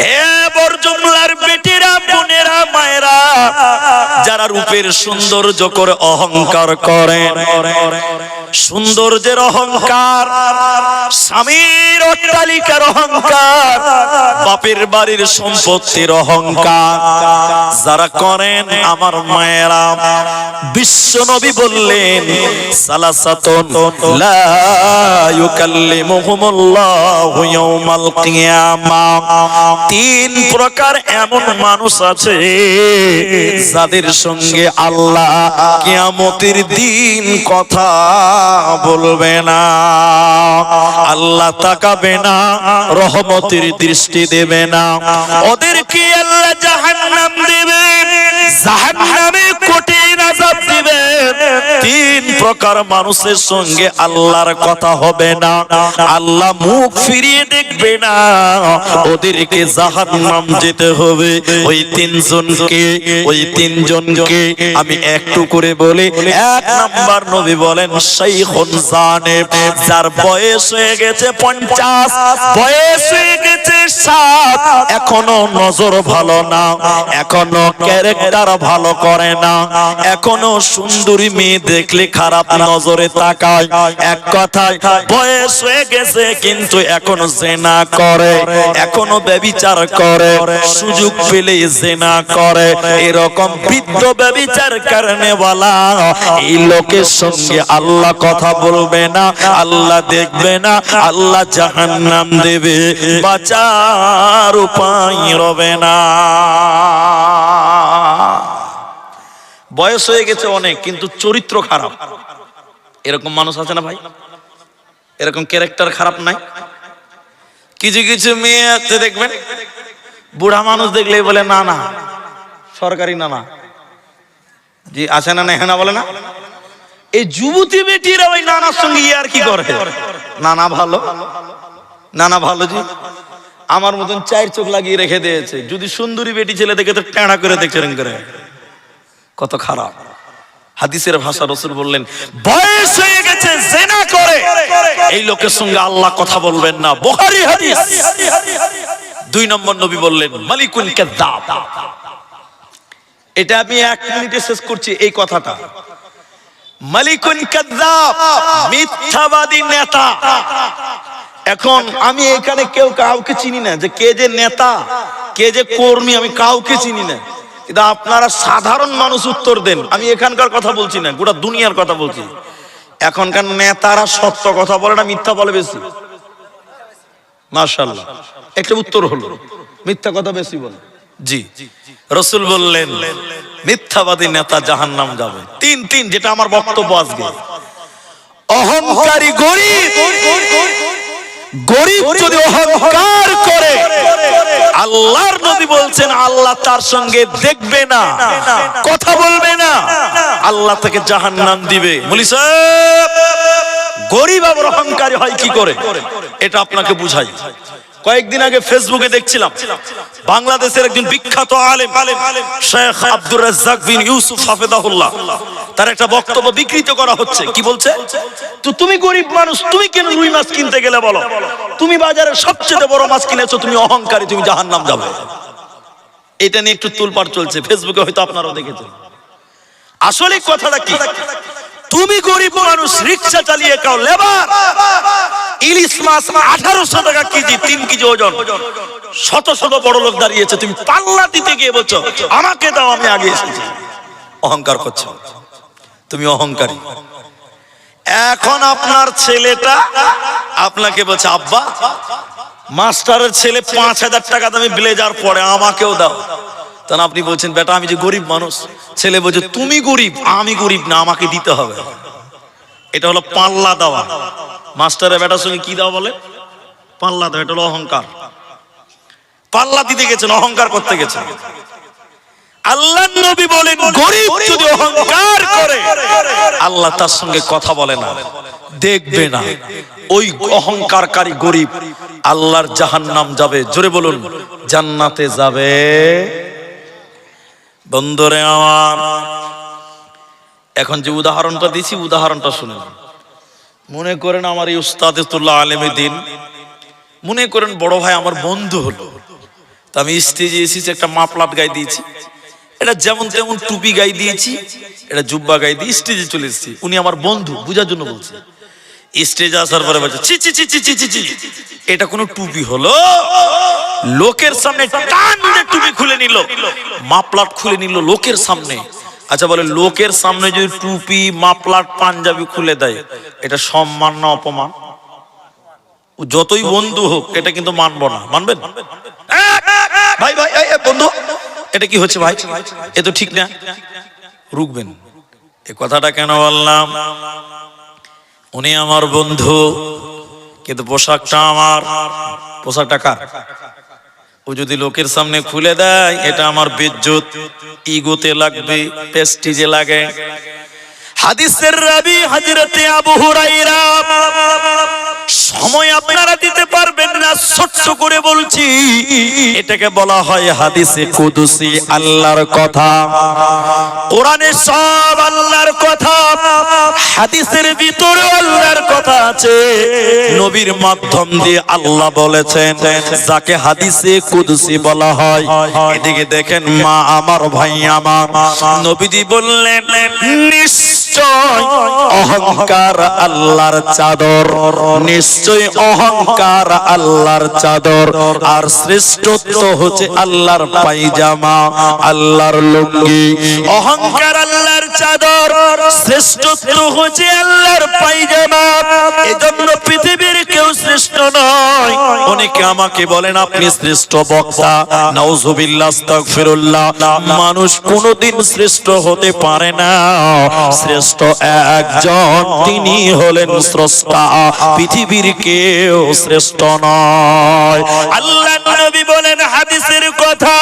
হে বরজুমলার বেটিরা, বোনেরা, মায়েরা, যারা রূপের সৌন্দর্য করে অহংকার করেন, সৌন্দর্যের অহংকার, স্বামীর অট্টালিকার অহংকার, বাপের বাড়ির সম্পত্তির অহংকার যারা করেন, আমার মায়েরা, বিশ্ব নবী বললেন সালাসাতুন লা ইউকাল্লিমুহুমুল্লাহু ইয়াওমাল কিয়ামাহ, তিন প্রকার এমন মানুষ আছে যাদের সঙ্গে আল্লাহ কিয়ামতের দিন কথা বলবে না, আল্লাহ তাকাবে না, রহমতের দৃষ্টি দেবে না, ওদেরকে আল্লাহ জাহান্নাম দেবে, জাহান্নামে কঠিন আযাব দিবে। তিন প্রকার মানুষের সঙ্গে আল্লাহর কথা হবে না, আল্লাহ মুখ ফিরিয়ে দেখবে না, ওদেরকে জাহান্নাম যেতে হবে। ওই তিনজনকে আমি একটু করে বলি। এক নাম্বার নবী বলেন শাইখুন জানিব, যার বয়স হয়ে গেছে 50, বয়স হয়ে গেছে 60, এখনো নজর ভালো না, এখনো ক্যারেক্টার ভালো করে না, এখনো সুন্দরী মেয়ে দেখলে খারাপ নজরে তাকায়, এক কথায় বয়স হয়ে গেছে কিন্তু এখনো জিনা করে, এখনো ব্যভিচার করে, সুযোগ পেলে জিনা করে, এরকম বৃদ্ধ ব্যভিচার কারণে বলা এই লোকের সঙ্গে আল্লাহ কথা বলবে না, আল্লাহ দেখবে না, আল্লাহ জাহান্নাম দেবে, বাঁচার উপায় রবে না। বয়স হয়ে গেছে অনেক কিন্তু চরিত্র খারাপ, এরকম মানুষ আছে না ভাই? এরকম ক্যারেক্টার খারাপ নাই? কিছু কিছু মেয়ে আছে দেখবেন, বুড়া মানুষ দেখলেই বলে না না সরকারি নানা, জি আছে না, না বলে না। এই যুবতী বেটিরা ওই নানার সঙ্গে আর কি করে, নানা ভালো, নানা ভালো, জি আমার মতন 4 চোখ লাগিয়ে রেখে দিয়েছে, যদি সুন্দরী বেটি ছেলে দেখে তো টেঁড়া করে দেখছে, করে কত খারাপ। হাদিসের ভাষা রাসূল বললেন বয়স হয়ে গেছে জিনা করে, এই লোকের সঙ্গে আল্লাহ কথা বলবেন না, বুখারী হাদিস। 2 নম্বর নবী বললেন মালিকুন কাযাব, এটা আমি 1 মিনিটে শেষ করছি এই কথাটা। মালিকুন কাযাব, মিথ্যাবাদী নেতা। এখন আমি এখানে কেউ কাউকে চিনি না, যে কে যে নেতা কে যে কর্মী আমি কাউকে চিনি না, কিন্তু আপনারা সাধারণ মানুষ উত্তর দেন। আমি এখানকার কথা বলছি না, গোটা দুনিয়ার কথা বলছি। এখনকার নেতারা সত্য কথা বলে না, মিথ্যা বলে বেশি। মাশাআল্লাহ, একটা উত্তর হলো মিথ্যা কথা বেশি বলে। জি, রাসূল বললেন মিথ্যাবাদী নেতা জাহান্নাম যাবে। 3 যেটা আমার বক্তব্য আজকে। অহংকারী গরীব, গরীব যদি অহংকার করে, আল্লাহর নবী বলছেন আল্লাহ তার সঙ্গে দেখবে না, কথা বলবে না, আল্লাহ তাকে জাহান্নাম দিবে। বলি সাহেব, গরীব আবার অহংকারী হয় কি করে, এটা আপনাকে বুঝাই। কয়েকদিন আগে ফেসবুকে দেখছিলাম বাংলাদেশের একজন বিখ্যাত আলেম শেখ আব্দুর রাজ্জাক বিন ইউসুফ হাফেজাহুল্লাহ, তার একটা বক্তব্য বিকৃত করা হচ্ছে। কি বলছে? তো তুমি গরিব মানুষ, তুমি কেন রুই মাছ কিনতে গেলে বলো, তুমি বাজারে সবচেয়ে বড় মাছ কিনেছো, তুমি অহংকারী, তুমি জাহান্নাম যাবে। এটা নিয়ে একটু তুলপাড় চলছে ফেসবুকে, হয়তো আপনারাও দেখেছেন। আসলে কথাটা কি? তুমি গরিব মানুষ, রিকশা চালিয়ে খাও, লেবার, ইলিশ মাছ 1800 টাকা কেজি, 3 কেজি ওজন, শত শত বড় লোক দাঁড়িয়েছে, তুমি পাল্লা দিতে গিয়ে বলছো আমাকে দাও, আমি আগে এসেছি। অহংকার করছো, তুমি অহংকারী। এখন আপনার ছেলেটা আপনাকে বলছে আব্বা, মাস্টারের ছেলে 5000 টাকা দামি ব্লেজার পরে, আমাকেও দাও। তখন আপনি বলছেন বেটা আমি যে গরিব মানুষ, ছেলে বলছে তুমি গরিব, আমি গরিব না, আমাকে দিতে হবে। এটা হলো পাল্লা দেওয়া। মাস্টারের বেটার সঙ্গে কি দেওয়া বলে? পাল্লা দেওয়া। এটা হলো অহংকার। পাল্লা দিতে গেছেন, অহংকার করতে গেছেন। আল্লাহর নবী বলেন গরিব যদি অহংকার করে, আল্লাহ তার সঙ্গে কথা বলে না, দেখবে না। ওই অহংকারকারী গরিব আল্লাহর জাহান্নাম যাবে। জোরে বলুন জান্নাতে যাবে। বন্ধুরে আমার, এখন যে উদাহরণটা দিছি, উদাহরণটা শুনুন। মনে করেন আমার এই উস্তাদুল্লাহ আলেমে দিন, মনে করেন বড় ভাই আমার বন্ধু হলো, তো আমি স্টেজে এসেছি, একটা মাফলার গায়ে দিয়েছি, এটা যেমন তেমন টুপি গায়ে দিয়েছি, এটা জুব্বা গায়ে দিয়ে স্টেজে চলে এসেছি। উনি আমার বন্ধু, বুঝার জন্য বলছে। স্টেজে আসার পরে বলছে চি চি চি চি চি চি, এটা কোনো টুপি হলো? লোকের সামনে টান দিয়ে টুপি খুলে নিল, মাফলার খুলে নিল লোকের সামনে। আচ্ছা বলে, লোকের সামনে যদি টুপি, মাফলার, পাঞ্জাবি খুলে দেয়, এটা সম্মান না অপমান? যতই বন্ধু হোক, এটা কিন্তু মানবো না। মানবেন? ভাই ভাই বন্ধু, এটা কি হচ্ছে ভাই? এ তো ঠিক না, রুকবেন। এ কথাটা কেন বললাম? উনি আমার বন্ধু, কিন্তু পোশাকটা আমার। পোশাকটা কার? ও যদি লোকের সামনে খুলে দেয়, এটা আমার বেজ্জত, ইগোতে লাগবে, প্রেস্টিজে লাগে। হাদিসের রাবি হযরতে আবু হুরায়রা, সময় আপনারা দিতে পারবেন না, ছোট্ট করে বলছি, এটাকে বলা হয় হাদিসে কুদসি, আল্লাহর কথা। কোরআনে সব আল্লাহর কথা, হাদিসের ভিতরে আল্লাহর কথা আছে। নবীর মাধ্যম দিয়ে আল্লাহ বলেছেন, যাকে হাদিসে কুদসি বলা হয়। এদিকে দেখেন মা আমার, ভাই আমার, নবীজি বললেন, নিশ্চয় অহংকার আল্লাহর চাদর, নিশ্চয় অহংকার আল্লাহর চাদর, আর শ্রেষ্ঠত্ব হচ্ছে আল্লাহর পায়জামা, আল্লাহর লুঙ্গি। অহংকার আল্লাহর চাদর, শ্রেষ্ঠত্ব হচ্ছে আল্লাহর পায়জামা। এজন্য পৃথিবীর কেউ শ্রেষ্ঠ নয়। অনেকে আমাকে বলেন, আপনি শ্রেষ্ঠ বক্তা। নাউজুবিল্লাহ, আস্তাগফিরুল্লাহ। মানুষ কোনোদিন শ্রেষ্ঠ হতে পারে না। শ্রেষ্ঠ একজন, তিনি হলেন স্রষ্টা, পৃথিবীর কেউ শ্রেষ্ঠ নয়। আল্লাহর নবী বলেন হাদিসের কথা,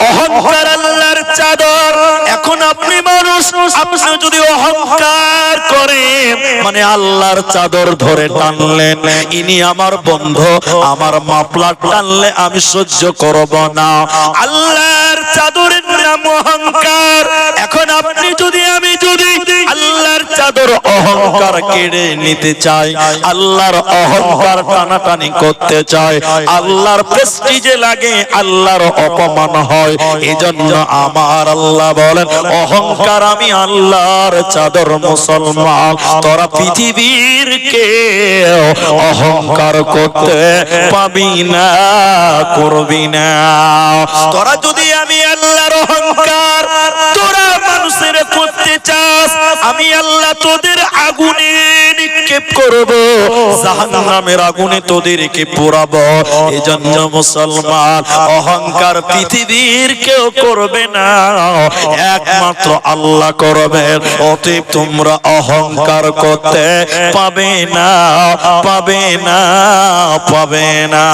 অহংকার আল্লাহর চাদর। এখন আপনি মানুষ, আপনি যদি অহংকার করেন, মানে আল্লাহর চাদর ধরে টানলেন, ইনি আমার বন্ধু, আমার মাফলার টানলে আমি সহ্য করব না। আল্লাহর চাদরের নাম অহংকার। এখন আপনি যদি, আমি যদি আল্লাহর চাদর অহংকার কেড়ে নিতে চাই, আল্লাহর অহংকার টানাটানি করতে চাই, আল্লাহর প্রেস্টিজে লাগে, আল্লাহর অপমান হয়। এজন্য আমার আল্লাহ বলেন, অহংকার আমি আল্লাহর চাদর। মুসলমান, তোরা পৃথিবীর কেউ অহংকার করতে পাবি না, করবি না। তোরা যদি আমি আল্লাহর অহংকার তোরা মানুষের করতে চাস, আমি আল্লাহ তোদের আগুনে নিক্ষেপ করব, জাহান্নামের আগুনে তোদেরকে পোড়াবো। এজন্য মুসলমান, অহংকার পৃথিবীর কেউ করবে না, একমাত্র আল্লাহ করবেন। অতএব তোমরা অহংকার করতে পাবে না, পাবে না, পাবে না।